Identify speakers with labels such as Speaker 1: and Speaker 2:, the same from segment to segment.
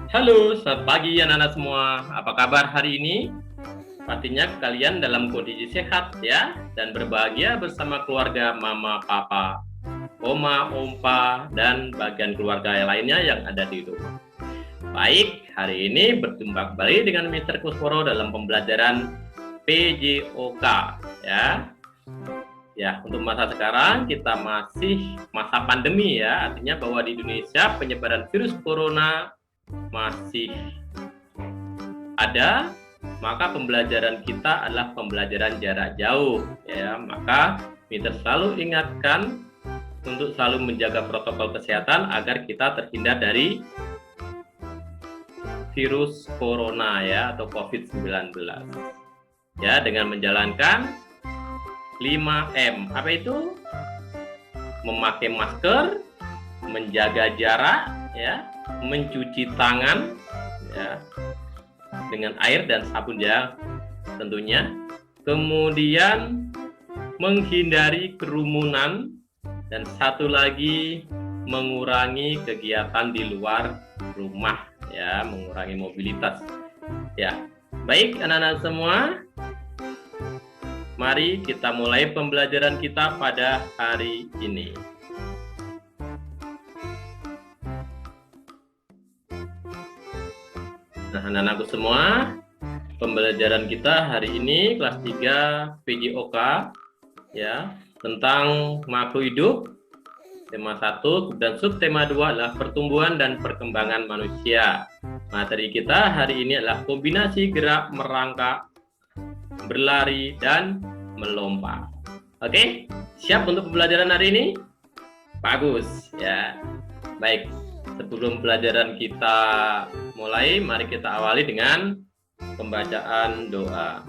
Speaker 1: Halo, selamat pagi anak-anak semua. Apa kabar hari ini? Pastinya kalian dalam kondisi sehat ya, dan berbahagia bersama keluarga mama, papa, oma, opa, dan bagian keluarga lainnya yang ada di rumah. Baik, hari ini berjumpa kembali dengan Mr. Kusworo dalam pembelajaran PJOK ya. Ya, untuk masa sekarang kita masih masa pandemi ya, artinya bahwa di Indonesia penyebaran virus corona masih ada, maka pembelajaran kita adalah pembelajaran jarak jauh ya. Maka kita selalu ingatkan untuk selalu menjaga protokol kesehatan agar kita terhindar dari virus corona ya, atau COVID-19 ya, dengan menjalankan 5M. Apa itu? Memakai masker, menjaga jarak ya, mencuci tangan ya dengan air dan sabun ya tentunya, kemudian menghindari kerumunan, dan satu lagi mengurangi kegiatan di luar rumah ya, mengurangi mobilitas ya. Baik anak-anak semua, mari kita mulai pembelajaran kita pada hari ini. Nah, anak-anakku semua, pembelajaran kita hari ini kelas 3 PJOK ya, tentang makhluk hidup, tema 1, dan subtema 2 adalah pertumbuhan dan perkembangan manusia. Materi kita hari ini adalah kombinasi gerak merangkak, berlari, dan melompat. Oke, siap untuk pembelajaran hari ini? Bagus ya. Baik, sebelum pelajaran kita mulai, mari kita awali dengan pembacaan doa.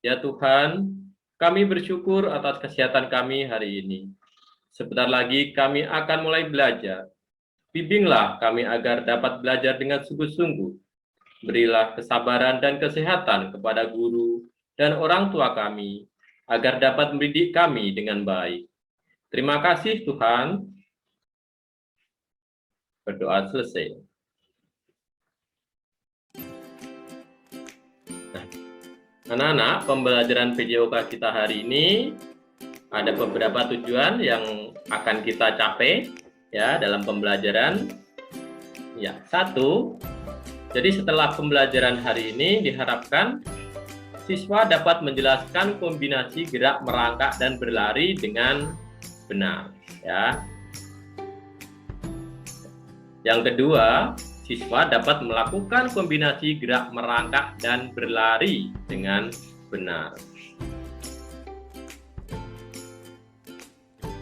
Speaker 1: Ya Tuhan, kami bersyukur atas kesehatan kami hari ini. Sebentar lagi kami akan mulai belajar. Bimbinglah kami agar dapat belajar dengan sungguh-sungguh. Berilah kesabaran dan kesehatan kepada guru dan orang tua kami, agar dapat mendidik kami dengan baik. Terima kasih Tuhan. Berdoa selesai. Nah, anak-anak, pembelajaran PJOK kita hari ini ada beberapa tujuan yang akan kita capai ya dalam pembelajaran. Ya, 1. Jadi setelah pembelajaran hari ini diharapkan siswa dapat menjelaskan kombinasi gerak merangkak dan berlari dengan benar ya. Yang kedua, siswa dapat melakukan kombinasi gerak merangkak dan berlari dengan benar.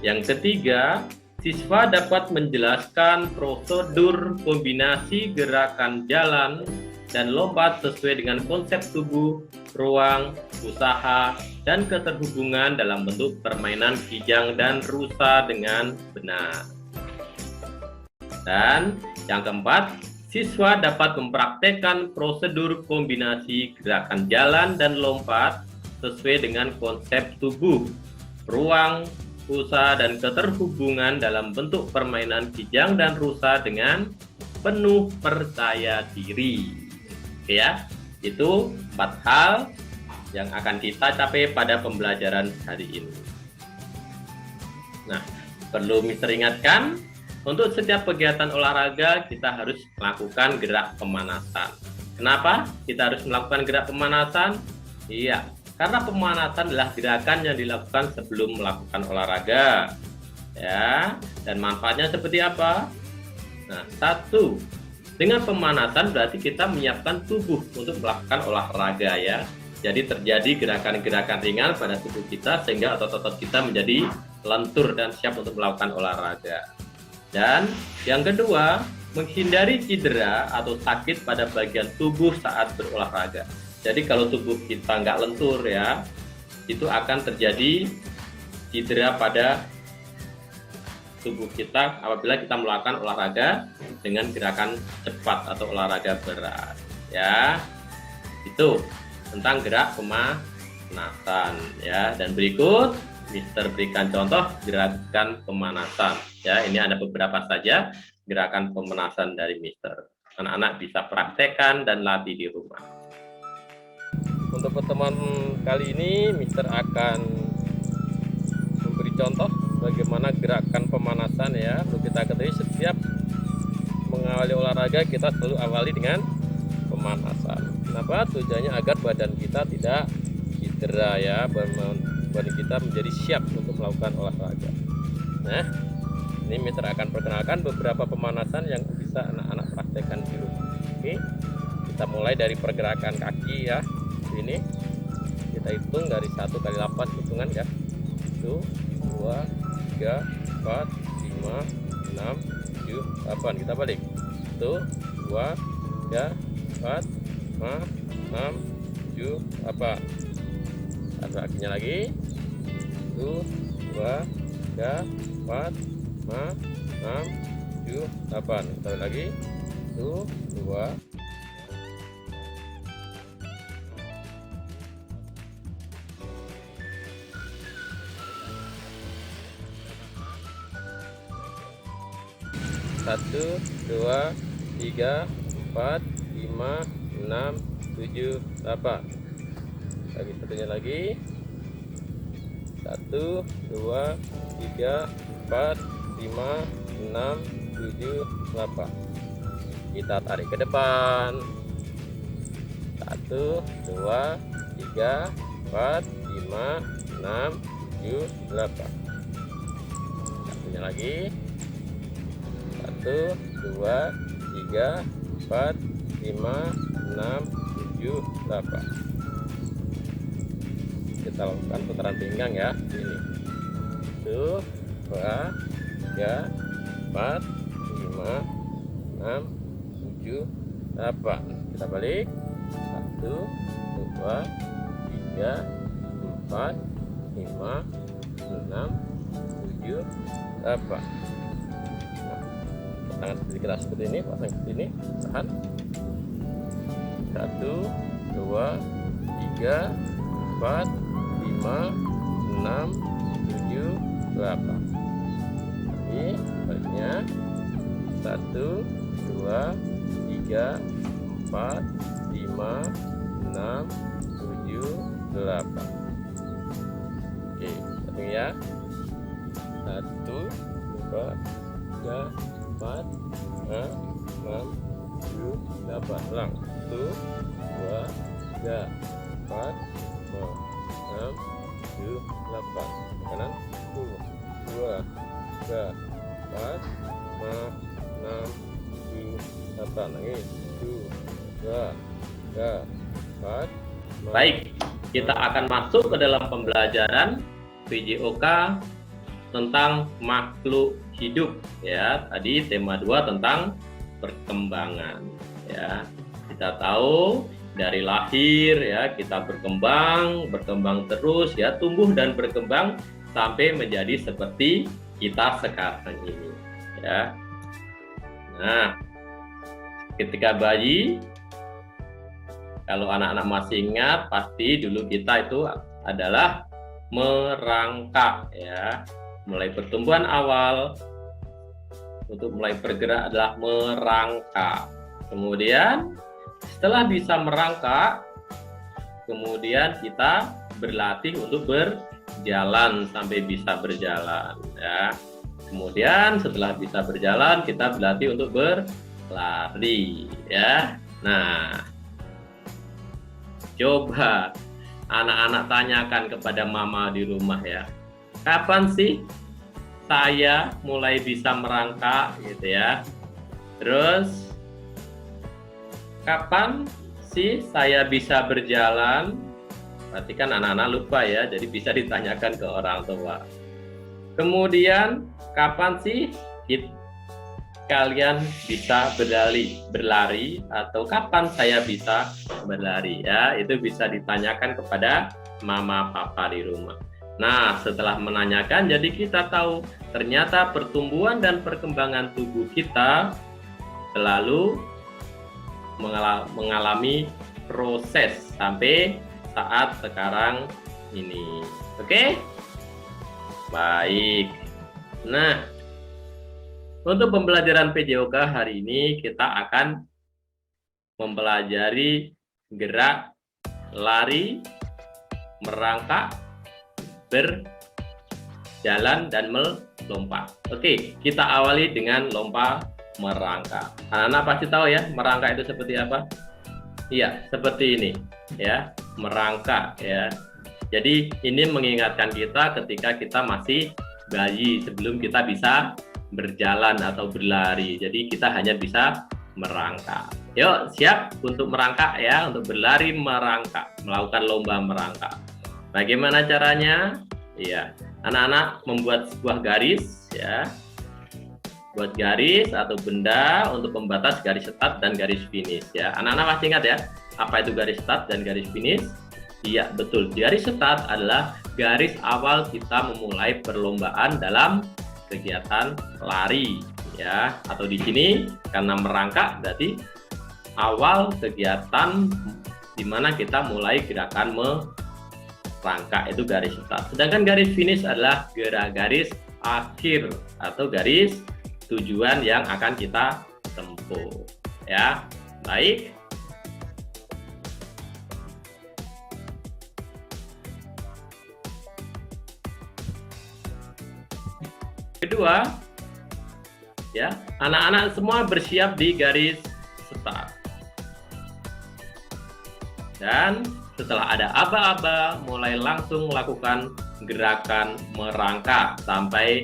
Speaker 1: Yang ketiga, siswa dapat menjelaskan prosedur kombinasi gerakan jalan dan lompat sesuai dengan konsep tubuh, ruang, usaha, dan keterhubungan dalam bentuk permainan kijang dan rusa dengan benar. Dan yang keempat, siswa dapat mempraktekkan prosedur kombinasi gerakan jalan dan lompat sesuai dengan konsep tubuh, ruang, usaha, dan keterhubungan dalam bentuk permainan kijang dan rusa dengan penuh percaya diri. Oke ya, itu 4 hal yang akan kita capai pada pembelajaran hari ini. Nah, perlu Mister ingatkan, untuk setiap kegiatan olahraga kita harus melakukan gerak pemanasan. Kenapa kita harus melakukan gerak pemanasan? Iya, karena pemanasan adalah gerakan yang dilakukan sebelum melakukan olahraga ya. Dan manfaatnya seperti apa? Nah, 1, dengan pemanasan berarti kita menyiapkan tubuh untuk melakukan olahraga ya. Jadi terjadi gerakan-gerakan ringan pada tubuh kita sehingga otot-otot kita menjadi lentur dan siap untuk melakukan olahraga. Dan yang kedua, menghindari cedera atau sakit pada bagian tubuh saat berolahraga. Jadi kalau tubuh kita nggak lentur ya, itu akan terjadi cedera pada tubuh kita apabila kita melakukan olahraga dengan gerakan cepat atau olahraga berat ya. Itu tentang gerak pemanasan ya. Dan berikut Mister berikan contoh gerakan pemanasan. Ya, ini ada beberapa saja gerakan pemanasan dari Mister. Anak-anak bisa praktekkan dan latih di rumah. Untuk pertemuan kali ini, Mister akan memberi contoh bagaimana gerakan pemanasan ya. Perlu kita ketahui setiap mengawali olahraga kita selalu awali dengan pemanasan. Kenapa? Tujuannya agar badan kita tidak cedera ya, badan kita menjadi siap untuk melakukan olahraga. Nah, ini Mister akan perkenalkan beberapa pemanasan yang bisa anak-anak praktekkan di rumah. Oke, kita mulai dari pergerakan kaki ya. Ini kita hitung dari 1 kali 8 hitungan ya. 1, 2, 3, 4, 5, 6, 7, 8. Kita balik. 1, 2, 3, 4, 5, 6, 7, 8. Satu kakinya lagi. 1, 2, 3, 4, 5, 6, 7, 8. Kita lagi. 1, 2. Satu, dua, tiga, 4, 5, 6, 7, 8. Lagi satunya lagi. 1, 2, 3, 4, 5, 6, 7, 8. Kita tarik ke depan. 1, 2, 3, 4, 5, 6, 7, 8. Satunya lagi. 1, 2, 3, 4, 5, 6, 7, 8. Kita lakukan putaran pinggang ya. Ini 1, 2, 3, 4, 5, 6, 7, 8. Kita balik. 1, 2, 3, 4, 5, 6, 7, 8. Tangan seperti keras seperti ini, pasang seperti ini, tahan. 1, 2, 3, 4, 5, 6, 7, 8. Ini baliknya. 1, 2, 3, 4, 5, 6, 7, 8. Oke, satu ya. 1, 2, 3, 4, 5, 6, 7, 8. Ulang. 1, 2, 3, 4, 5, 6, 7, 8. Kanan. 1, 2, 3, 4, 5, 6, 7, 8. Lagi. 1, 2, 3, 4. Baik, kita akan masuk ke dalam pembelajaran PJOK tentang makhluk hidup ya. Tadi tema 2 tentang perkembangan ya. Kita tahu dari lahir ya, kita berkembang terus ya, tumbuh dan berkembang sampai menjadi seperti kita sekarang ini ya. Nah, ketika bayi, kalau anak-anak masih ingat, pasti dulu kita itu adalah merangkak ya. Mulai pertumbuhan awal untuk mulai bergerak adalah merangkak. Kemudian setelah bisa merangkak, kemudian kita berlatih untuk berjalan sampai bisa berjalan ya. Kemudian setelah bisa berjalan, kita berlatih untuk berlari ya. Nah, coba anak-anak tanyakan kepada mama di rumah ya. Kapan sih saya mulai bisa merangkak gitu ya? Terus kapan sih saya bisa berjalan? Berarti kan anak-anak lupa ya, jadi bisa ditanyakan ke orang tua. Kemudian kapan sih kalian bisa berlari atau kapan saya bisa berlari ya? Itu bisa ditanyakan kepada mama papa di rumah. Nah, setelah menanyakan, jadi kita tahu ternyata pertumbuhan dan perkembangan tubuh kita selalu mengalami proses sampai saat sekarang ini. Oke? Baik. Nah, untuk pembelajaran PJOK hari ini kita akan mempelajari gerak lari, merangkak, berjalan, dan melompat. Oke, kita awali dengan lompat merangkak. Anak-anak pasti tahu ya, merangkak itu seperti apa? Iya, seperti ini ya, merangkak ya. Jadi ini mengingatkan kita ketika kita masih bayi sebelum kita bisa berjalan atau berlari. Jadi kita hanya bisa merangkak. Yuk, siap untuk merangkak ya, untuk berlari merangkak, melakukan lomba merangkak. Bagaimana caranya? Iya, anak-anak membuat sebuah garis ya. Buat garis atau benda untuk pembatas garis start dan garis finish ya. Anak-anak pasti ingat ya, apa itu garis start dan garis finish? Iya, betul. Garis start adalah garis awal kita memulai perlombaan dalam kegiatan lari ya, atau di sini karena merangkak berarti awal kegiatan di mana kita mulai gerakan merangkak, itu garis start. Sedangkan garis finish adalah garis akhir atau garis tujuan yang akan kita tempuh ya. Baik. Kedua, ya, anak-anak semua bersiap di garis start. Dan setelah ada aba-aba, mulai langsung melakukan gerakan merangkak sampai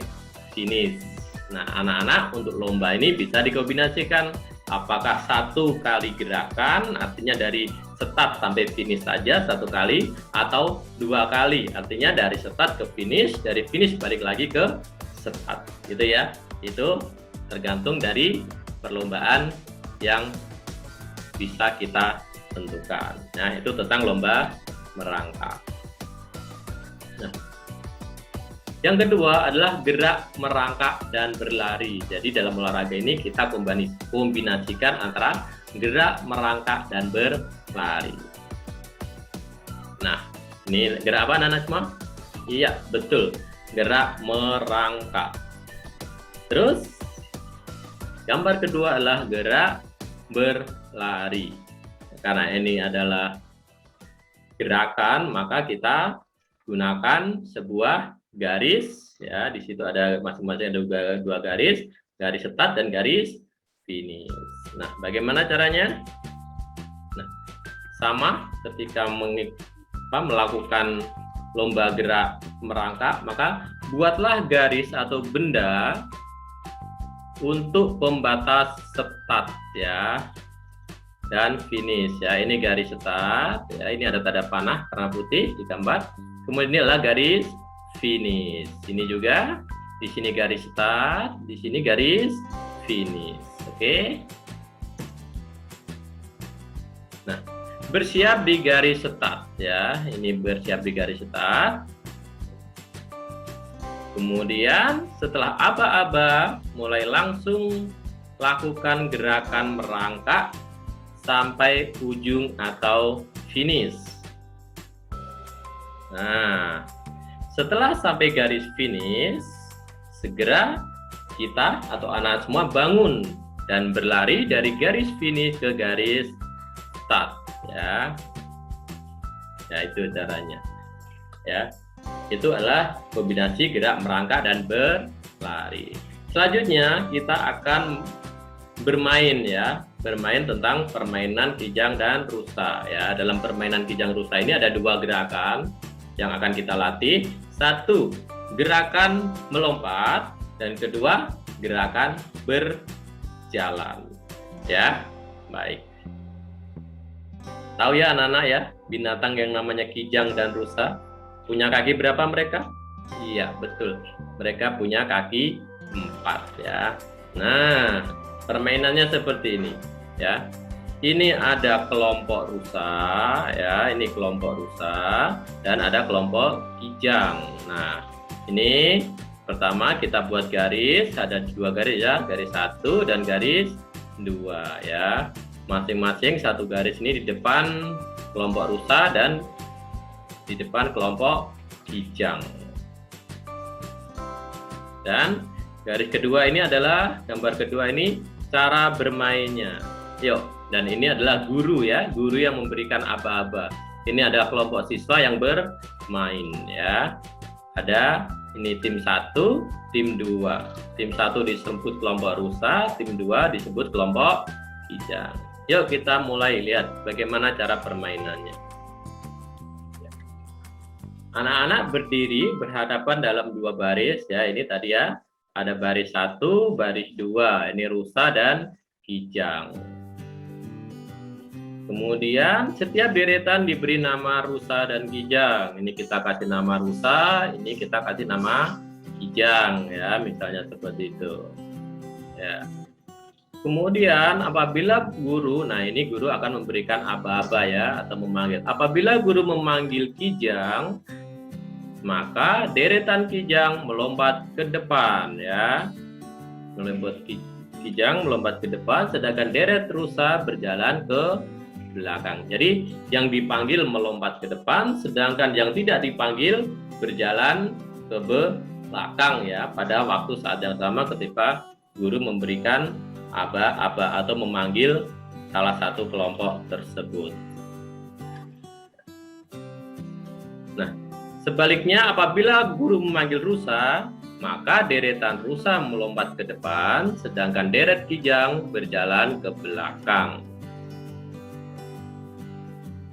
Speaker 1: finish. Nah, anak-anak untuk lomba ini bisa dikombinasikan. Apakah satu kali gerakan, artinya dari start sampai finish saja satu kali, atau dua kali, artinya dari start ke finish, dari finish balik lagi ke start, gitu ya. Itu tergantung dari perlombaan yang bisa kita tentukan. Nah, itu tentang lomba merangkak. Nah, yang kedua adalah gerak merangkak dan berlari. Jadi dalam olahraga ini kita kombinasikan antara gerak merangkak dan berlari. Nah, ini gerak apa anak-anak semua? Iya, betul. Gerak merangkak. Terus gambar kedua adalah gerak berlari. Karena ini adalah gerakan, maka kita gunakan sebuah garis ya. Di situ ada masing-masing ada dua garis, garis start dan garis finish. Nah, bagaimana caranya? Nah, sama ketika melakukan lomba gerak merangkak, maka buatlah garis atau benda untuk pembatas start ya dan finish ya. Ini garis start ya, ini ada tanda panah warna putih di gambar. Kemudian ini adalah garis finish. Ini juga di sini garis start, di sini garis finish. Oke. Nah, bersiap di garis start ya. Ini bersiap di garis start. Kemudian setelah aba-aba, mulai langsung lakukan gerakan merangkak sampai ujung atau finish. Nah, setelah sampai garis finish, segera kita atau anak semua bangun dan berlari dari garis finish ke garis start ya. Ya, itu caranya ya. Itu adalah kombinasi gerak merangkak dan berlari. Selanjutnya kita akan bermain ya, bermain tentang permainan kijang dan rusa ya. Dalam permainan kijang rusa ini ada dua gerakan yang akan kita latih. Satu, gerakan melompat, dan kedua, gerakan berjalan ya. Baik. Tahu ya anak-anak ya, binatang yang namanya kijang dan rusa punya kaki berapa mereka? Iya, betul. Mereka punya kaki 4 ya. Nah, permainannya seperti ini ya. Ini ada kelompok rusa ya, ini kelompok rusa dan ada kelompok kijang. Nah, ini pertama kita buat garis, ada dua garis ya, garis 1 dan garis 2 ya. Masing-masing satu garis ini di depan kelompok rusa dan di depan kelompok kijang. Dan garis kedua ini adalah, gambar kedua ini cara bermainnya. Yuk, dan ini adalah guru ya, guru yang memberikan aba-aba. Ini adalah kelompok siswa yang bermain ya. Ada ini tim 1, tim 2. Tim 1 disebut kelompok rusa, tim 2 disebut kelompok kijang. Yuk kita mulai lihat bagaimana cara permainannya. Anak-anak berdiri berhadapan dalam 2 baris ya. Ini tadi ya, ada baris 1, baris 2. Ini rusa dan kijang. Kemudian setiap deretan diberi nama rusa dan kijang. Ini kita kasih nama rusa, ini kita kasih nama kijang ya, misalnya seperti itu. Ya. Kemudian apabila guru, nah ini guru akan memberikan aba-aba ya, atau memanggil. Apabila guru memanggil kijang, maka deretan kijang melompat ke depan ya. Kijang melompat ke depan, sedangkan deret rusa berjalan ke belakang. Jadi yang dipanggil melompat ke depan, sedangkan yang tidak dipanggil berjalan ke belakang ya, pada waktu saat yang sama ketika guru memberikan aba-aba atau memanggil salah satu kelompok tersebut. Nah, sebaliknya apabila guru memanggil rusa, maka deretan rusa melompat ke depan, sedangkan deret kijang berjalan ke belakang.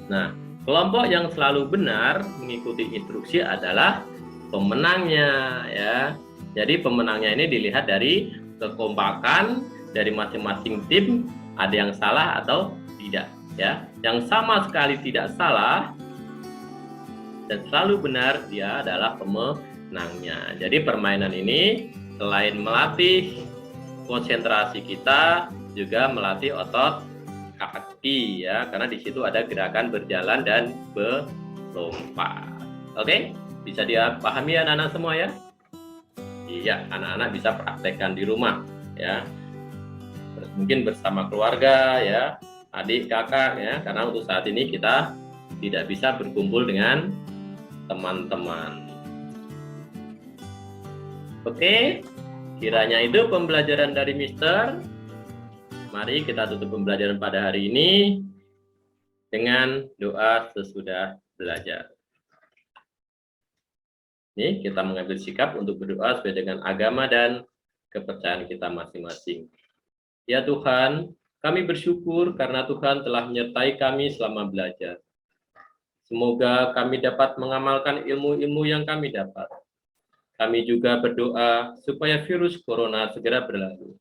Speaker 1: Nah, kelompok yang selalu benar mengikuti instruksi adalah pemenangnya ya. Jadi pemenangnya ini dilihat dari kekompakan dari masing-masing tim, ada yang salah atau tidak ya. Yang sama sekali tidak salah dan selalu benar, dia adalah pemenangnya. Jadi permainan ini selain melatih konsentrasi kita, juga melatih otot kaki ya, karena di situ ada gerakan berjalan dan berlompat. Oke, bisa dipahami ya anak-anak semua ya? Iya, anak-anak bisa praktekkan di rumah ya. Mungkin bersama keluarga ya, adik, kakak ya, karena untuk saat ini kita tidak bisa berkumpul dengan teman-teman. Oke, kiranya itu pembelajaran dari Mister. Mari kita tutup pembelajaran pada hari ini dengan doa sesudah belajar. Ini kita mengambil sikap untuk berdoa sesuai dengan agama dan kepercayaan kita masing-masing. Ya Tuhan, kami bersyukur karena Tuhan telah menyertai kami selama belajar. Semoga kami dapat mengamalkan ilmu-ilmu yang kami dapat. Kami juga berdoa supaya virus corona segera berlalu,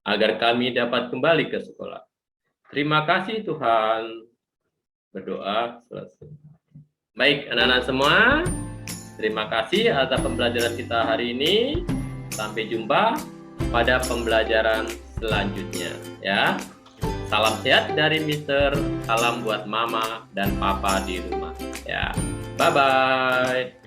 Speaker 1: agar kami dapat kembali ke sekolah. Terima kasih Tuhan. Berdoa selesai. Baik anak-anak semua, terima kasih atas pembelajaran kita hari ini. Sampai jumpa pada pembelajaran selanjutnya ya. Salam sehat dari Mister, salam buat mama dan papa di rumah ya. Bye bye.